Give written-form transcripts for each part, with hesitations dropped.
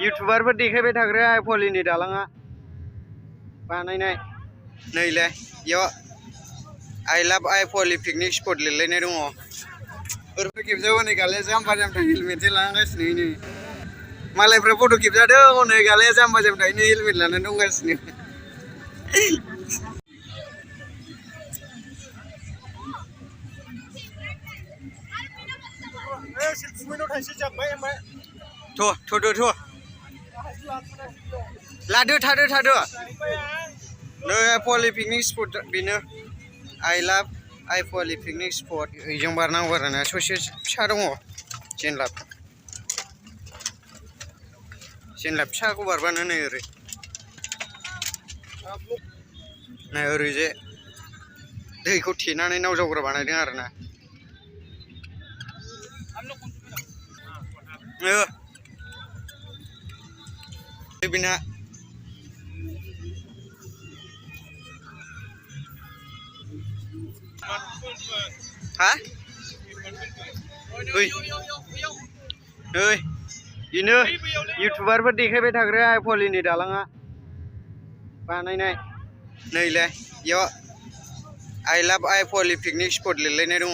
इउटुबारफोर देखायबाय थाग्रा आइ पलिनि दालाङा बानायनाय नैलाय इयाव आइ लाभ आइ पलि पिकनिक स्पट लिरलायनाय दङ ओरैनो खेबजायाव नै गालाया जाम्फा जाम्फा हेलमेटसो लागासिनो नै मालायफ्रा फट' खेबजादों नै गालाया जाम्फा जाम्फायैनो हेलमेट लानानै दंगासिनो लादो थादो नै पलि पिकनिक स्पट बेनो आइ लाभ आइ पलि पिकनिक स्पट बेजों बारनांगौ आरोना ससे फिसा दङ जेनलाब फिसाखौ बारबानो नै ओरैजाय दैखौ थेनानै नाव जावग्रा बानायदों आरोना बेना हा बेनो इउटुबारफोर देखायबाय थाग्रा आइ पलिनि दालाङा बानायनाय नैलाय इयाव आइ लाभ आइ पलि पिकनिक स्पट लिरलायनाय दङ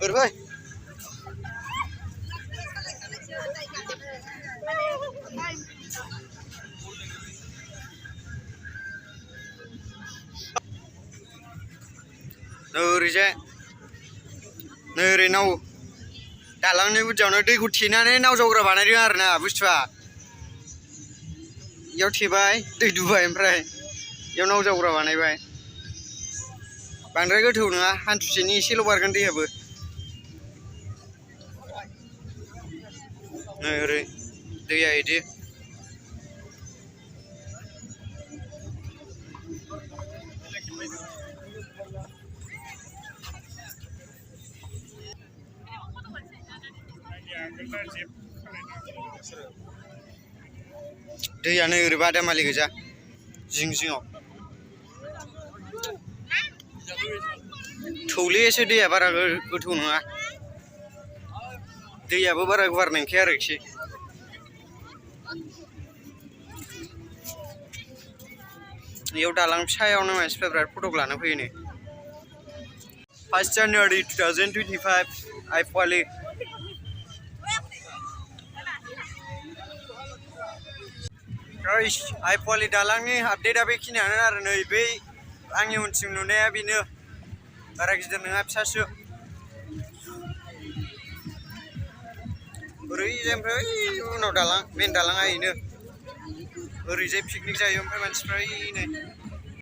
ओरैहाय ओरैजाय नै ओरै नाव दालांनि गुदियावनो दैखौ थेनानै नाव जावग्रा बानायदों आरोना बुस्थुआ इयाव थेबाय दै दुबाय ओमफ्राय इयाव नाव जावग्रा बानायबाय बांद्राय गोथौ नङा हान्थुसेनि एसेल' बारगोन दैयाबो नै ओरै दैया इदि दैया नै ओरै बादामालि गोजा जिं जिङाव थौलेसो दैया बारा गोथौ नङा दैयाबो बारा गुवार नंखाया आरोखि इयाव दालां फिसायावनो मानसिफ्रा बिराद फट' लानो फैयो नै 1 January 2025 आइ पलि आइ पलि दालांनि आपडेटआ बेखिनियानो आरो नै बै आंनि उनथिं नुनाया बेनो बारा गिदिर नङा फिसासो ओरैजाय ओमफ्राय उनाव दालां मेन दालाङा बेनो ओरैजाय पिकनिक जायो ओमफ्राय मानसिफ्रा नै